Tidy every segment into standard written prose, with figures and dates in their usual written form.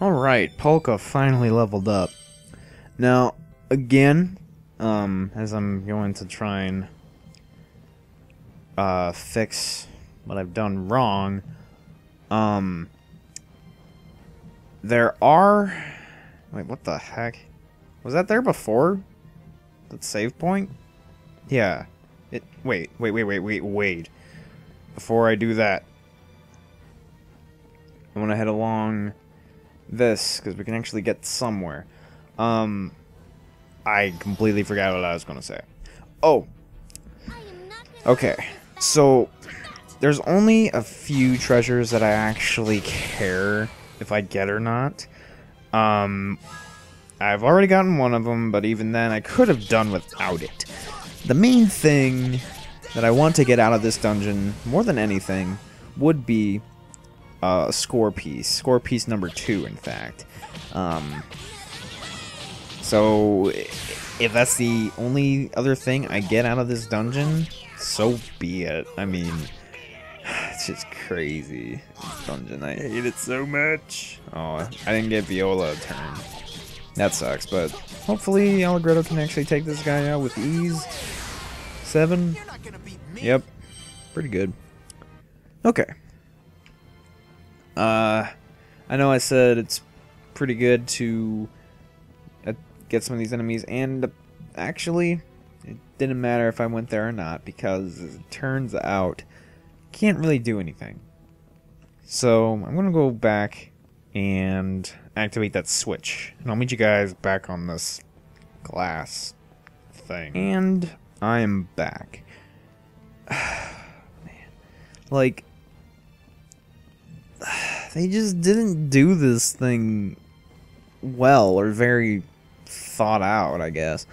Alright, Polka finally leveled up. Now, again, as I'm going to try and fix what I've done wrong, there are... Wait, what the heck? Was that there before? That save point? Yeah. Wait. Before I do that, I want to head along this, because we can actually get somewhere. I completely forgot what I was going to say. Oh. Okay. So, there's only a few treasures that I actually care if I get or not. I've already gotten one of them, but even then I could have done without it. The main thing that I want to get out of this dungeon, more than anything, would be a score piece. Score piece number 2, in fact. So, if that's the only other thing I get out of this dungeon, so be it. I mean, it's just crazy. This dungeon, I hate it so much. Oh, I didn't get Viola a turn. That sucks, but hopefully Allegretto can actually take this guy out with ease. 7? Yep. Pretty good. Okay. I know I said it's pretty good to get some of these enemies, and actually, it didn't matter if I went there or not, because as it turns out, can't really do anything. So, I'm gonna go back and activate that switch, and I'll meet you guys back on this glass thing. And I am back. Man. Like, they just didn't do this thing well, or very thought out, I guess.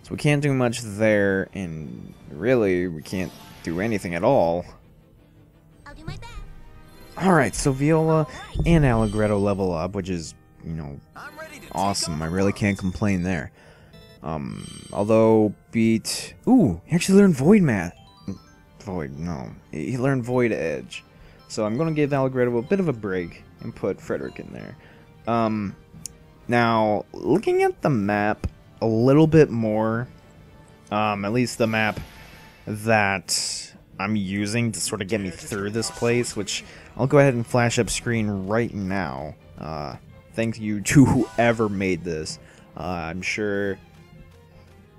So we can't do much there, and really, we can't do anything at all. I'll do my best. Alright, so Viola and Allegretto level up, which is, you know, awesome. I really can't complain there. Although, beat... Ooh, he actually learned Void Math. Void, no. He learned Void Edge. So I'm going to give Allegretto a bit of a break and put Frederick in there. Now, looking at the map a little bit more, at least the map that I'm using to sort of get me through this place, which I'll go ahead and flash up screen right now. Thank you to whoever made this. I'm sure...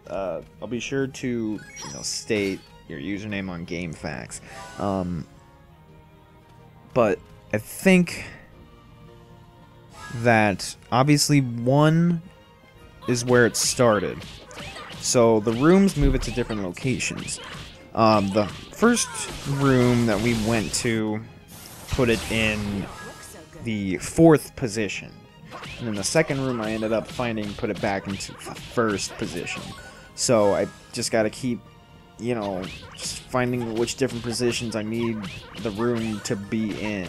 I'll be sure to, state your username on GameFAQs. But I think that obviously 1 is where it started. So the rooms move it to different locations. The first room that we went to put it in the 4th position. And then the second room I ended up finding put it back into the 1st position. So I just gotta keep, just finding which different positions I need the room to be in.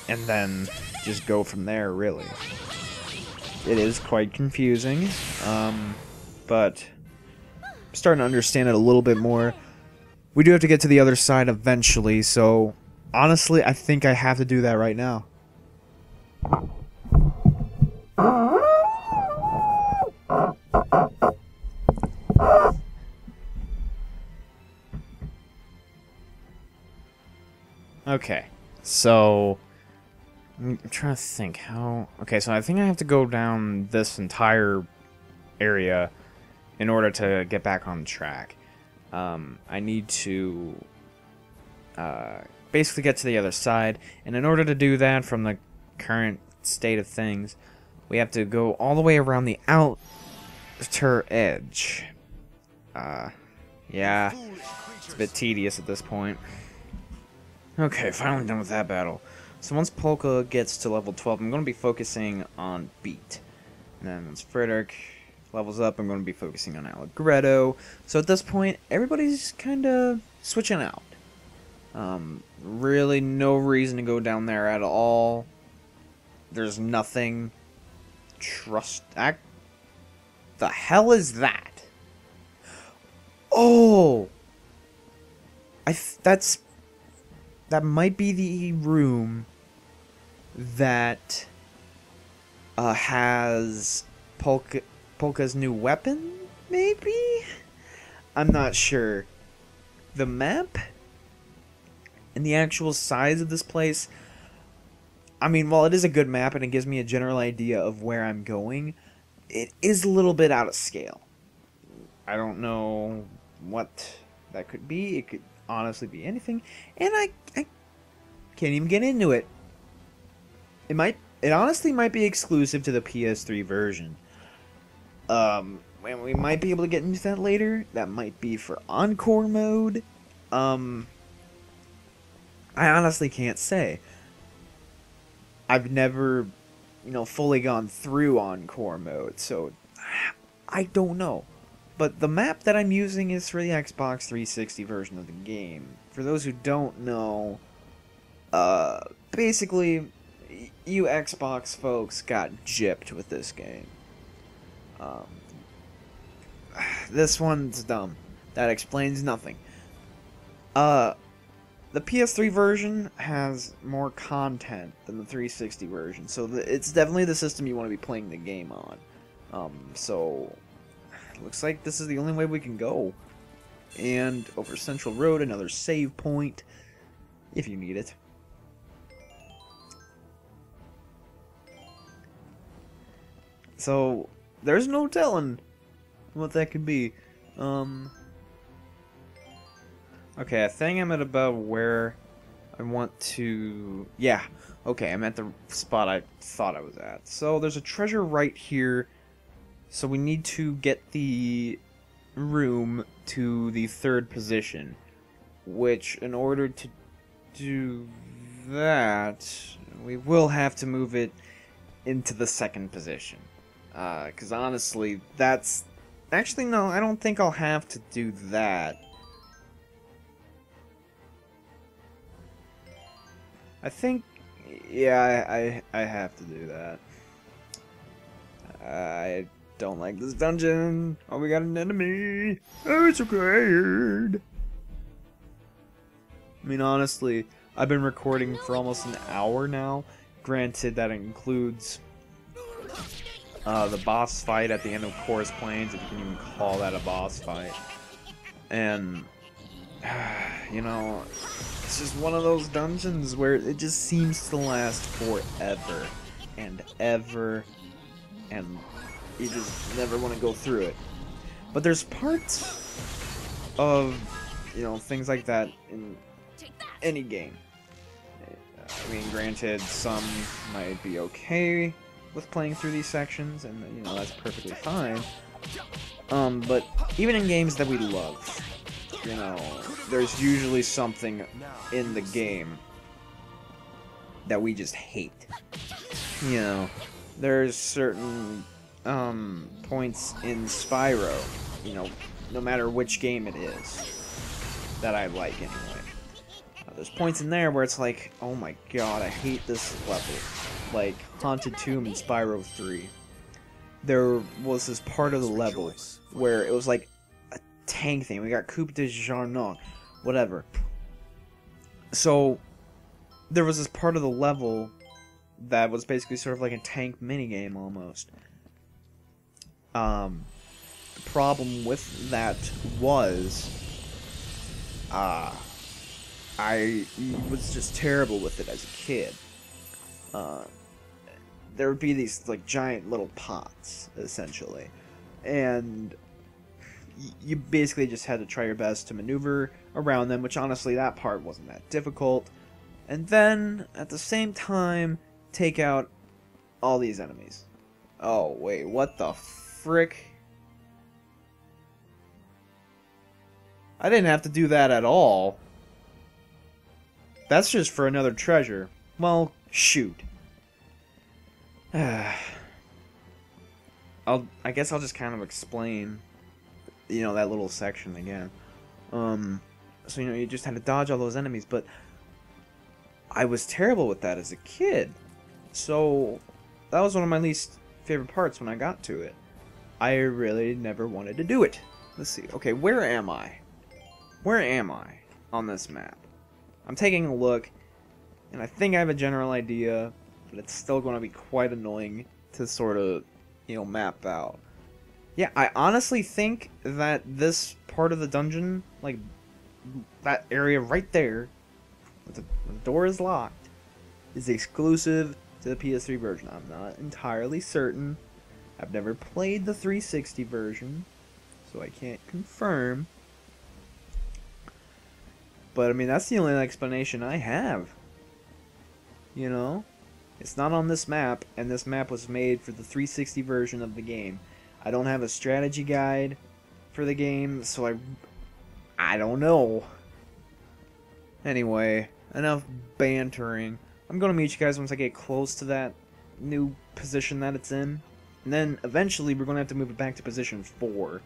And then just go from there, really. It is quite confusing, but I'm starting to understand it a little bit more. We do have to get to the other side eventually, so honestly, I think I have to do that right now. Okay, so I'm trying to think how... Okay, so I think I have to go down this entire area in order to get back on track. I need to basically get to the other side, and in order to do that from the current state of things, we have to go all the way around the outer edge. Yeah, it's a bit tedious at this point. Okay, finally done with that battle. So once Polka gets to level 12, I'm going to be focusing on Beat. And then once Frederick levels up, I'm going to be focusing on Allegretto. So at this point, everybody's kind of switching out. Really no reason to go down there at all. There's nothing. The hell is that? Oh! That might be the room that has Polka's new weapon, maybe? I'm not sure. The map and the actual size of this place, I mean, while it is a good map and it gives me a general idea of where I'm going, it is a little bit out of scale. I don't know what that could be. It could honestly be anything, and I can't even get into it. It honestly might be exclusive to the PS3 version. And we might be able to get into that later. That might be for Encore mode. I honestly can't say. I've never, fully gone through Encore mode, so I don't know. But the map that I'm using is for the Xbox 360 version of the game. For those who don't know, basically, you Xbox folks got gypped with this game. This one's dumb. That explains nothing. The PS3 version has more content than the 360 version, so it's definitely the system you want to be playing the game on. So looks like this is the only way we can go. And over Central Road, another save point, if you need it. So there's no telling what that could be. Okay, I think I'm at about where I want to... Yeah, okay, I'm at the spot I thought I was at. So there's a treasure right here. So we need to get the room to the 3rd position. Which, in order to do that, we will have to move it into the 2nd position. Because honestly, that's... Actually, no, I don't think I'll have to do that. I think, yeah, I have to do that. I don't like this dungeon. Oh, we got an enemy. Oh, it's so scared. I mean, honestly, I've been recording for almost an hour now. Granted, that includes the boss fight at the end of Chorus Plains, if you can even call that a boss fight. And, it's just one of those dungeons where it just seems to last forever and ever, and you just never want to go through it. But there's parts of, things like that in any game. I mean, granted, some might be okay with playing through these sections, and, that's perfectly fine. But even in games that we love, there's usually something in the game that we just hate. There's certain points in Spyro, no matter which game it is, that I like anyway. There's points in there where it's like, oh my god, I hate this level. Like Haunted Tomb in Spyro 3. There was this part of the level where it was like a tank thing. We got Coupe de Jarnon, whatever. So there was this part of the level that was basically sort of like a tank minigame almost. The problem with that was I was just terrible with it as a kid. There would be these like giant little pots, essentially, and you basically just had to try your best to maneuver around them, which honestly that part wasn't that difficult, and then at the same time take out all these enemies. Oh wait, what the frick? I didn't have to do that at all. That's just for another treasure. Well, shoot. I guess I'll just kind of explain, that little section again. So, you just had to dodge all those enemies, but I was terrible with that as a kid. So, that was one of my least favorite parts when I got to it. I really never wanted to do it. Let's see. Okay, where am I? Where am I on this map? I'm taking a look, and I think I have a general idea, but it's still going to be quite annoying to sort of, map out. Yeah, I honestly think that this part of the dungeon, like, that area right there, the door is locked, is exclusive to the PS3 version. I'm not entirely certain. I've never played the 360 version, so I can't confirm. But, I mean, that's the only explanation I have. You know? It's not on this map, and this map was made for the 360 version of the game. I don't have a strategy guide for the game, so I don't know. Anyway, enough bantering. I'm gonna meet you guys once I get close to that new position that it's in. And then, eventually, we're gonna have to move it back to position 4.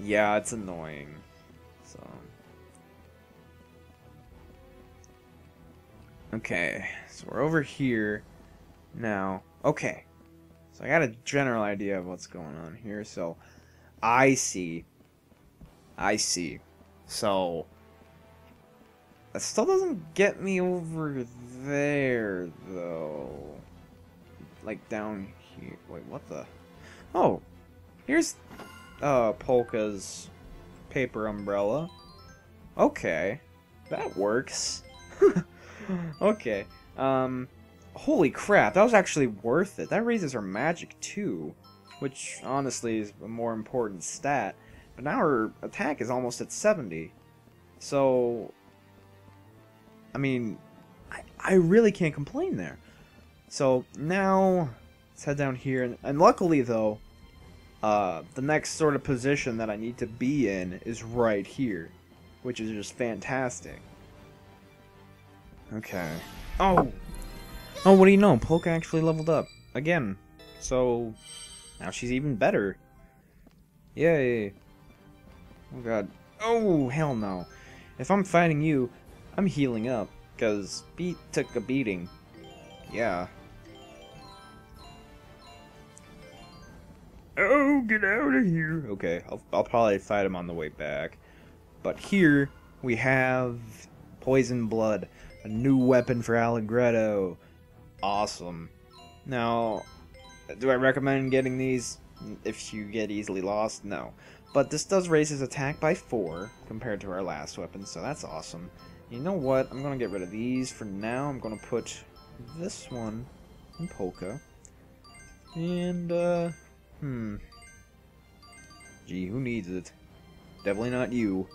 Yeah, it's annoying. So... Okay, so we're over here now. Okay, so I got a general idea of what's going on here. So, I see. So, that still doesn't get me over there, though. Like, down here. Wait, what the? Oh, here's, Polka's paper umbrella. Okay, that works. Okay, holy crap, that was actually worth it. That raises her magic too, which honestly is a more important stat. But now her attack is almost at 70. So, I mean, I really can't complain there. So now, let's head down here. And luckily though, the next sort of position that I need to be in is right here, which is just fantastic. Okay. Oh, what do you know? Polka actually leveled up again. So now she's even better. Yay. Oh god. Oh, hell no. If I'm fighting you, I'm healing up, because Beat took a beating. Yeah. Oh, get out of here. Okay, I'll probably fight him on the way back. But here we have Poison Blood. A new weapon for Allegretto. Awesome. Now, do I recommend getting these if you get easily lost? No. But this does raise his attack by 4 compared to our last weapon, so that's awesome. You know what? I'm going to get rid of these for now. I'm going to put this one in Polka. And, gee, who needs it? Definitely not you.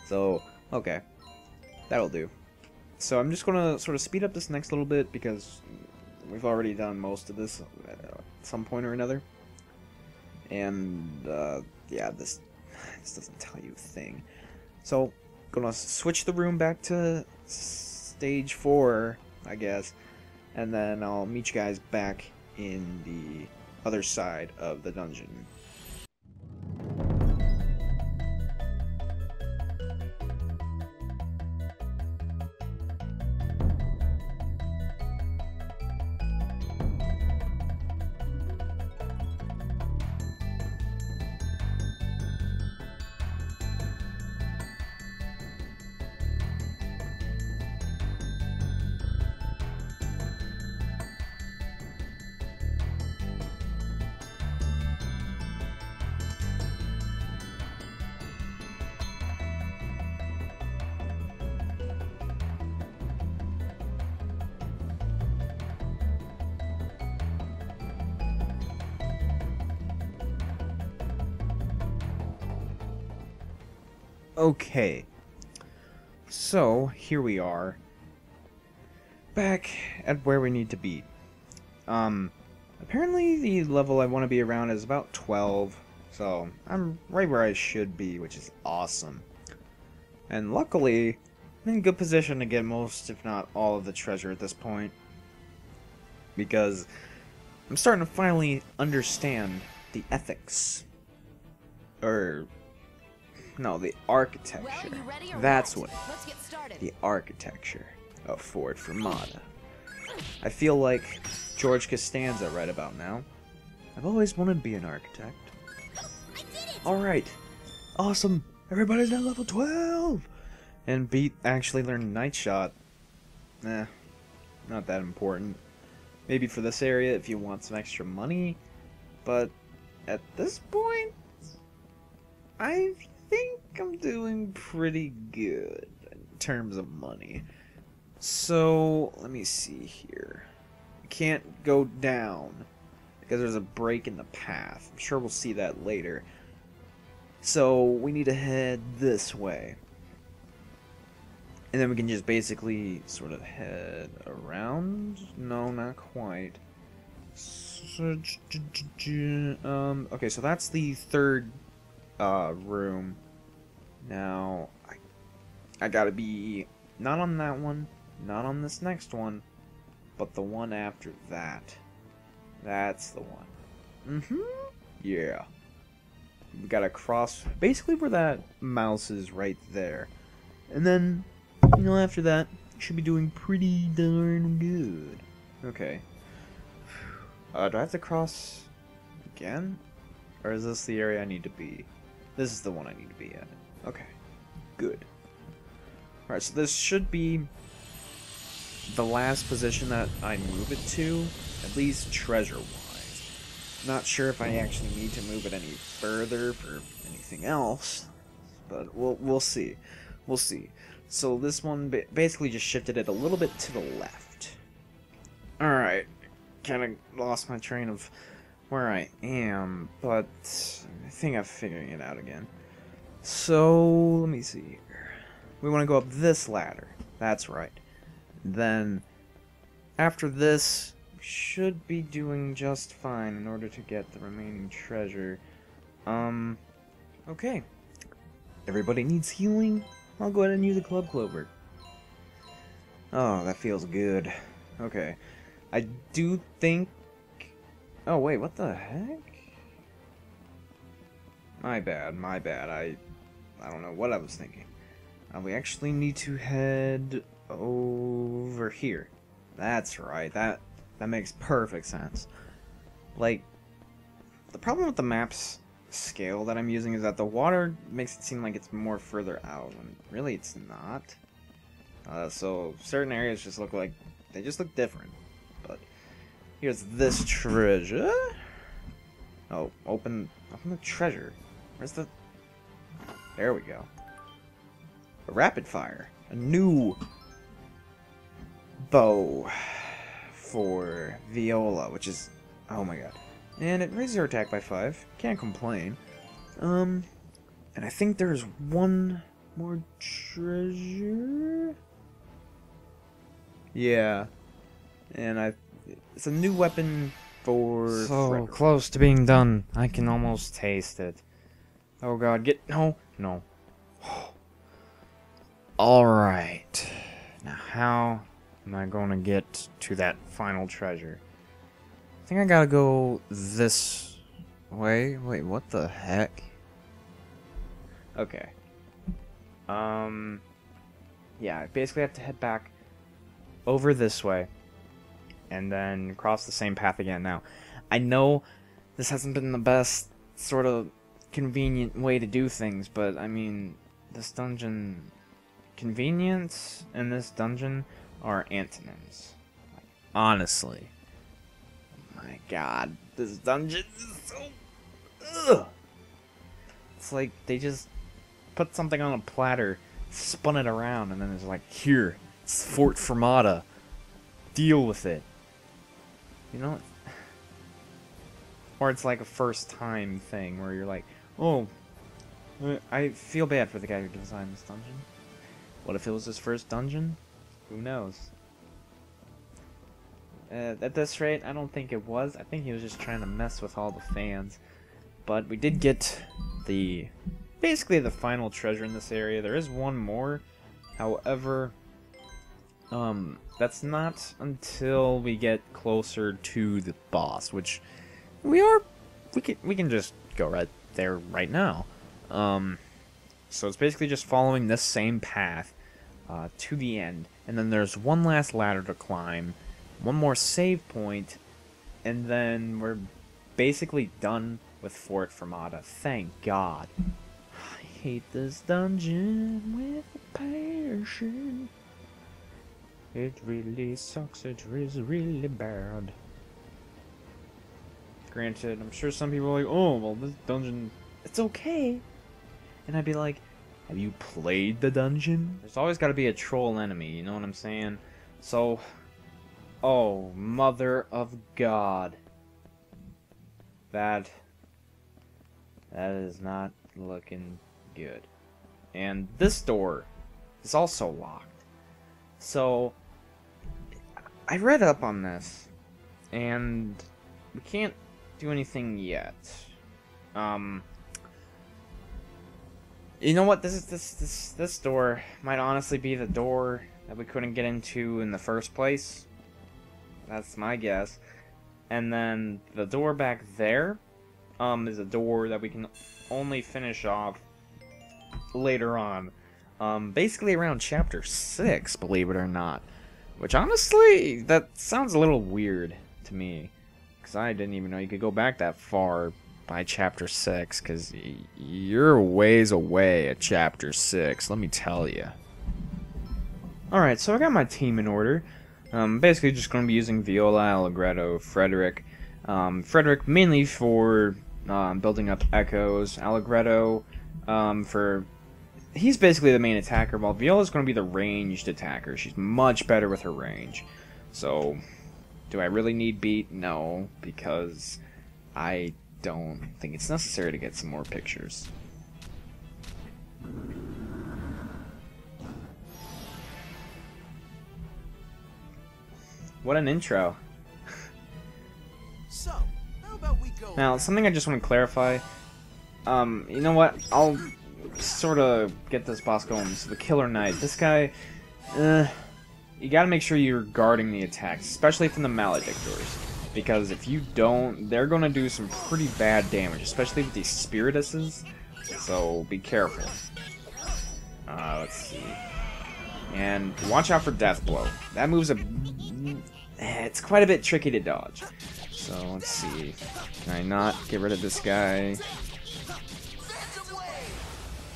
So, okay. That'll do. So I'm just going to sort of speed up this next little bit because we've already done most of this at some point or another. And, yeah, this doesn't tell you a thing. So, going to switch the room back to stage 4, I guess. And then I'll meet you guys back in the other side of the dungeon. Okay, so here we are, back at where we need to be. Apparently the level I want to be around is about 12, so I'm right where I should be, which is awesome. And luckily, I'm in good position to get most, if not all, of the treasure at this point, because I'm starting to finally understand the ethics, no, the architecture. Well, that's what. Let's get started. The architecture of Fort Fermata. I feel like George Costanza right about now. I've always wanted to be an architect. I did it! Alright. Awesome. Everybody's now level 12. And Beat actually learned Night Shot. Not that important. maybe for this area if you want some extra money, but at this point, I think I'm doing pretty good in terms of money. So, let me see here. We can't go down because there's a break in the path. I'm sure we'll see that later. So, we need to head this way. And then we can just basically sort of head around. No, not quite. Okay, so that's the third room. Now, I gotta be not on that one, not on this next one, but the one after that. That's the one. Yeah. We gotta cross basically where that mouse is right there. And then, you know, after that, you should be doing pretty darn good. Okay. Do I have to cross again? Or is this the area I need to be? This is the one I need to be at. Okay. Good. Alright, so this should be the last position that I move it to, at least treasure-wise. Not sure if I actually need to move it any further for anything else, but we'll see. We'll see. So this one basically just shifted it a little bit to the left. Alright. Kind of lost my train of where I am, but I think I'm figuring it out again. So, let me see here. We want to go up this ladder. That's right. Then, after this, we should be doing just fine in order to get the remaining treasure. Okay. Everybody needs healing? I'll go ahead and use a Club Clover. Oh, that feels good. Okay. I do think... Oh, wait, what the heck? My bad. I don't know what I was thinking. We actually need to head over here. That's right. That makes perfect sense. Like, the problem with the map's scale that I'm using is that the water makes it seem like it's more further out, when really it's not. So certain areas just look like... they just look different. But here's this treasure. Oh, open the treasure. Where's the... There we go. A rapid fire. A new bow for Viola, which is... oh my god. And it raises her attack by 5. Can't complain. And I think there's one more treasure? Yeah. And it's a new weapon for... So close to being done. I can almost taste it. Oh god, no. Alright. Now how am I going to get to that final treasure? I think I gotta go this way. Wait, what the heck? Okay. Yeah, I basically have to head back over this way. And then cross the same path again. Now, I know this hasn't been the best sort of convenient way to do things, but I mean, this dungeon... convenience and this dungeon are antonyms. Like, honestly. My god, this dungeon is so... ugh! It's like they just put something on a platter, spun it around, and then it's like, here, it's Fort Fermata. Deal with it. You know? Or it's like a first time thing where you're like, oh, I feel bad for the guy who designed this dungeon. What if it was his first dungeon? Who knows? At this rate, I don't think it was. I think he was just trying to mess with all the fans. But we did get basically the final treasure in this area. There is one more. However, that's not until we get closer to the boss, which we can just go right there right now. So it's basically just following this same path to the end, and then there's one last ladder to climb, one more save point, and then we're basically done with Fort Fermata. Thank God. I hate this dungeon with a passion. It really sucks, it is really bad. Granted, I'm sure some people are like, oh, well, this dungeon, it's okay. And I'd be like, have you played the dungeon? There's always got to be a troll enemy, you know what I'm saying? So, oh, mother of God. That is not looking good. And this door is also locked. So, I read up on this, and we can't do anything yet. You know what? This door might honestly be the door that we couldn't get into in the first place. That's my guess. And then the door back there, is a door that we can only finish off later on. Basically around chapter 6, believe it or not. Which honestly, that sounds a little weird to me. Because I didn't even know you could go back that far by chapter 6. Because you're ways away at chapter 6, let me tell you. Alright, so I got my team in order. Basically just going to be using Viola, Allegretto, Frederick. Frederick mainly for building up echoes. Allegretto for... He's basically the main attacker, while Viola's going to be the ranged attacker. She's much better with her range. So, do I really need beat? No, because I don't think it's necessary to get some more pictures. What an intro. So, how about we go Now, something I just want to clarify. You know what? I'll sort of get this boss going. So the Killer Knight, this guy, you gotta make sure you're guarding the attacks, especially from the Maledictors. Because if you don't, they're gonna do some pretty bad damage, especially with these Spirituses. So be careful. Let's see. And watch out for Death Blow. That move's it's quite a bit tricky to dodge. So let's see. Can I not get rid of this guy?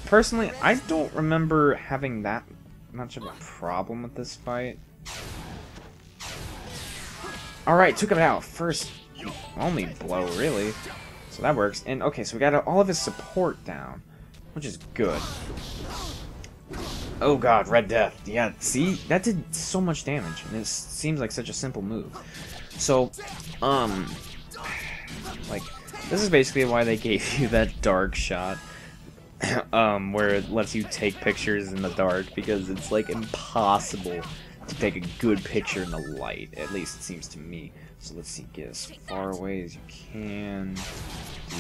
Personally, I don't remember having that much of a problem with this fight. Alright, took him out. First, only blow, really. So that works. And okay, so we got all of his support down, which is good. Oh god, Red Death. Yeah, see? That did so much damage, and this seems like such a simple move. So, like, this is basically why they gave you that dark shot. Where it lets you take pictures in the dark, because it's like impossible to take a good picture in the light. At least it seems to me. So let's see, get as far away as you can. Do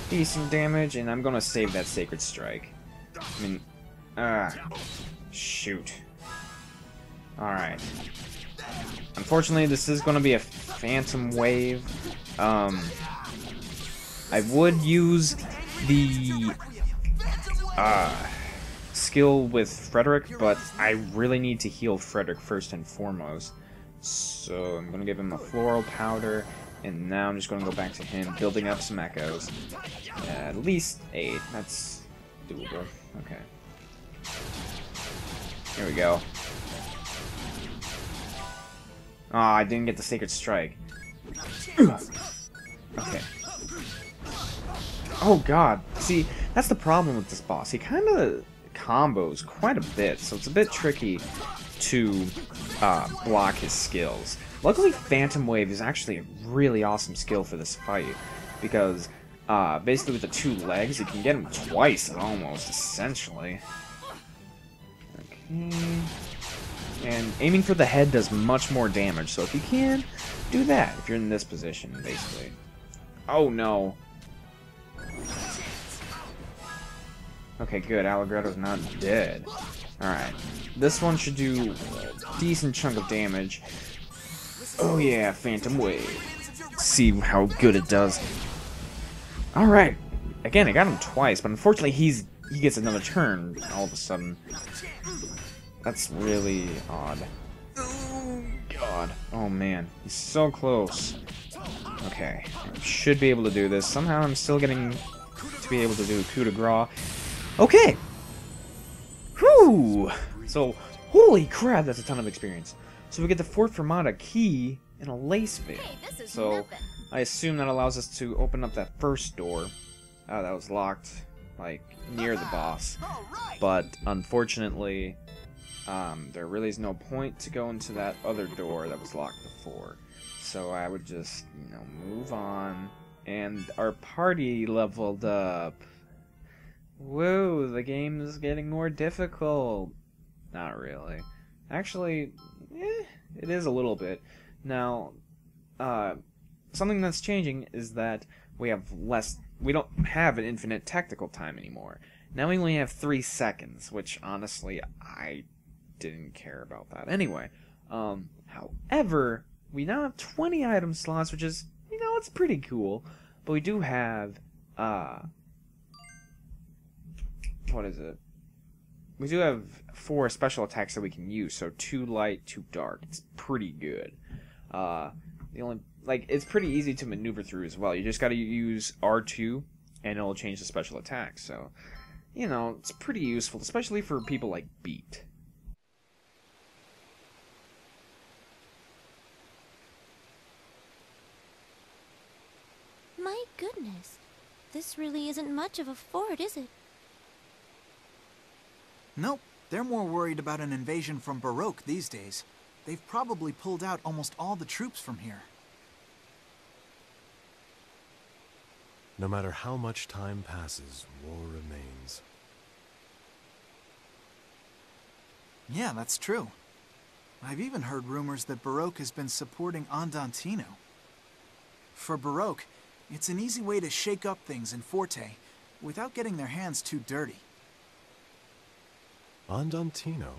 decent damage, and I'm gonna save that Sacred Strike. I mean, shoot. Alright. Unfortunately, this is gonna be a Phantom Wave. I would use the skill with Frederick, but I really need to heal Frederick first and foremost. So I'm gonna give him a floral powder, and now I'm just gonna go back to him, building up some echoes. At least 8. That's doable. Okay. Here we go. Ah, I didn't get the Sacred Strike. Okay. Oh god. See, that's the problem with this boss. He kind of combos quite a bit, so it's a bit tricky to block his skills. Luckily, Phantom Wave is actually a really awesome skill for this fight, because basically with the 2 legs, you can get him twice almost, essentially. Okay. And aiming for the head does much more damage, so if you can, do that if you're in this position, basically. Oh no. Okay, good. Allegretto's not dead. Alright. This one should do a decent chunk of damage. Oh yeah, Phantom Wave. See how good it does. Alright. Again, I got him twice, but unfortunately he gets another turn all of a sudden. That's really odd. Oh god. Oh man. He's so close. Okay. I should be able to do this. Somehow I'm still getting to be able to do coup de grace. Okay! Whew! So, Holy crap, that's a ton of experience. So we get the Fort Fermata key and a lace veil. Hey, this is So nothing. I assume that allows us to open up that first door that was locked, like, near the boss. All right. But unfortunately, there really is no point to go into that other door that was locked before. So I would just, move on. And our party leveled up. Whoa, the game is getting more difficult. Not really. Actually, it is a little bit. Now, something that's changing is that we don't have an infinite tactical time anymore. Now we only have 3 seconds, which honestly, I didn't care about that anyway. However, we now have 20 item slots, which is, it's pretty cool. But we do have, what is it? We do have 4 special attacks that we can use, so 2 light, 2 dark. It's pretty good. It's pretty easy to maneuver through as well. You just gotta use R2, and it'll change the special attack. So, it's pretty useful, especially for people like Beat. My goodness. This really isn't much of a fort, is it? Nope. They're more worried about an invasion from Baroque these days. They've probably pulled out almost all the troops from here. No matter how much time passes, war remains. Yeah, that's true. I've even heard rumors that Baroque has been supporting Andantino. For Baroque, it's an easy way to shake up things in Forte without getting their hands too dirty. Andantino?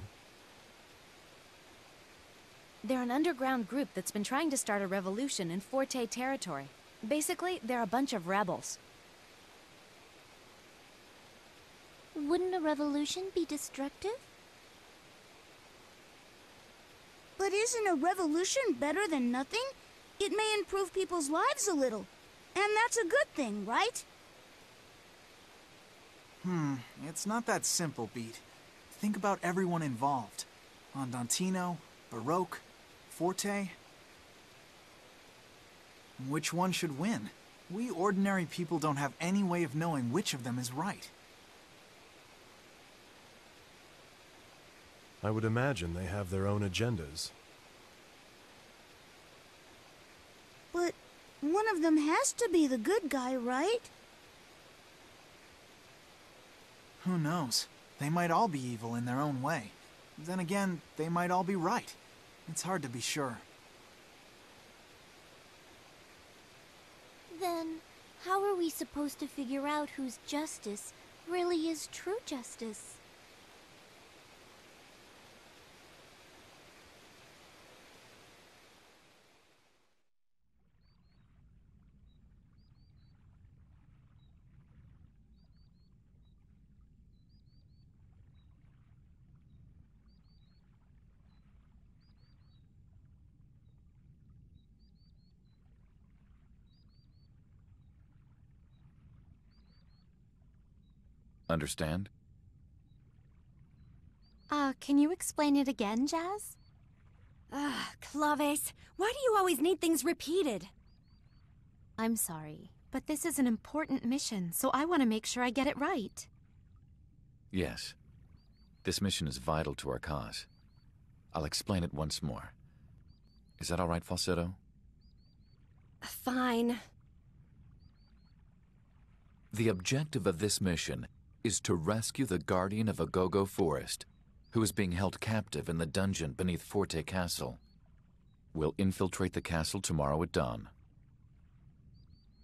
They're an underground group that's been trying to start a revolution in Forte territory. Basically, they're a bunch of rebels. Wouldn't a revolution be destructive? But isn't a revolution better than nothing? It may improve people's lives a little. And that's a good thing, right? It's not that simple, Beat. Think about everyone involved. Andantino, Baroque, Forte. Which one should win? We ordinary people don't have any way of knowing which of them is right. I would imagine they have their own agendas. But one of them has to be the good guy, right? Who knows? They might all be evil in their own way. Then again, they might all be right. It's hard to be sure. Then, how are we supposed to figure out whose justice really is true justice? Understand? Can you explain it again, Jazz? Claves, why do you always need things repeated? I'm sorry, but this is an important mission, so I want to make sure I get it right. Yes. This mission is vital to our cause. I'll explain it once more. Is that all right, Falsetto? Fine. The objective of this mission is to rescue the guardian of Agogo Forest, who is being held captive in the dungeon beneath Forte Castle. We'll infiltrate the castle tomorrow at dawn.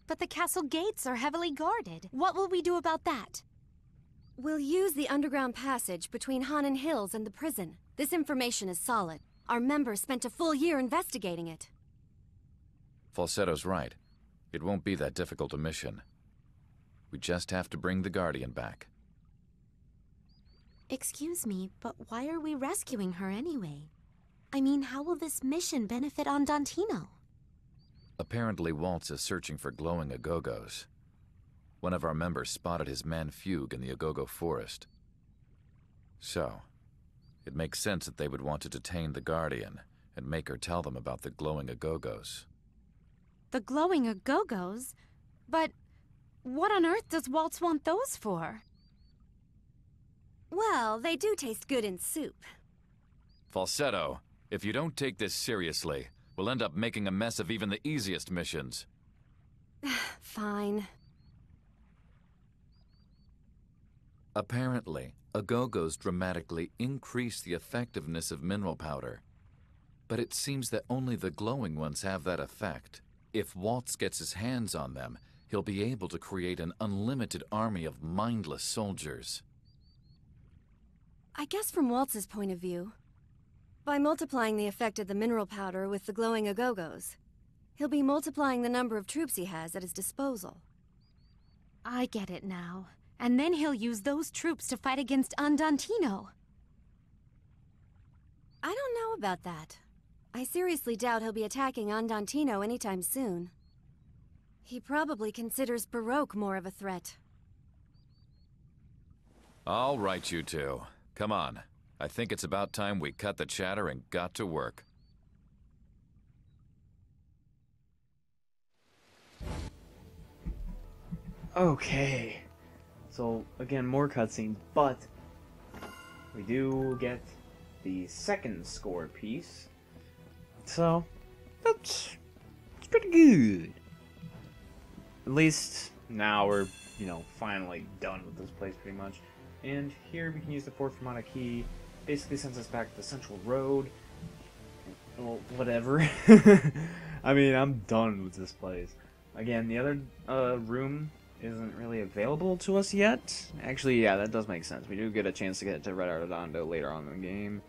But the castle gates are heavily guarded. What will we do about that? We'll use the underground passage between Hanan Hills and the prison. This information is solid. Our members spent a full year investigating it. Falsetto's right. It won't be that difficult a mission. We just have to bring the guardian back. Excuse me, but why are we rescuing her anyway? I mean, how will this mission benefit Andantino? Apparently, Waltz is searching for glowing Agogos. One of our members spotted his man Fugue in the Agogo forest. So, It makes sense that they would want to detain the Guardian and make her tell them about the glowing Agogos. The glowing Agogos? But what on earth does Waltz want those for? Well, they do taste good in soup. Falsetto, if you don't take this seriously, we'll end up making a mess of even the easiest missions. Fine. Apparently, Agogos dramatically increase the effectiveness of mineral powder. But it seems that only the glowing ones have that effect. If Waltz gets his hands on them, he'll be able to create an unlimited army of mindless soldiers. I guess from Waltz's point of view, by multiplying the effect of the mineral powder with the glowing Agogos, he'll be multiplying the number of troops he has at his disposal. I get it now. And then he'll use those troops to fight against Andantino. I don't know about that. I seriously doubt he'll be attacking Andantino anytime soon. He probably considers Baroque more of a threat. All right, you two. Come on. I think it's about time we cut the chatter and got to work. Okay. So, again, more cutscenes, but we do get the second score piece. So, it's pretty good. At least now we're, finally done with this place pretty much. And here we can use the Fort Fermata key. Basically sends us back to the central road. Well, whatever. I mean, I'm done with this place. Again, the other room isn't really available to us yet. Actually, yeah, that does make sense. We do get a chance to get to Red Arredondo later on in the game.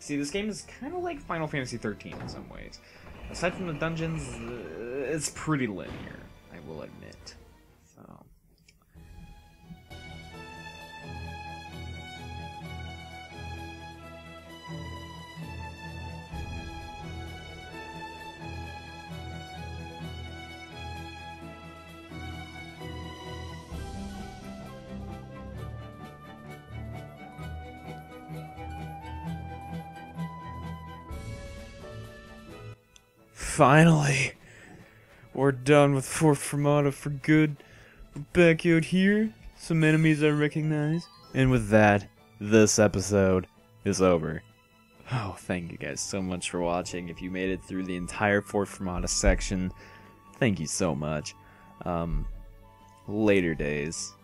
See, this game is kind of like Final Fantasy 13 in some ways. Aside from the dungeons, it's pretty linear, I will admit. So. Finally, we're done with Fort Fermata for good. We're back out here, some enemies I recognize, and with that, this episode is over. Oh, thank you guys so much for watching. If you made it through the entire Fort Fermata section, thank you so much. Later days.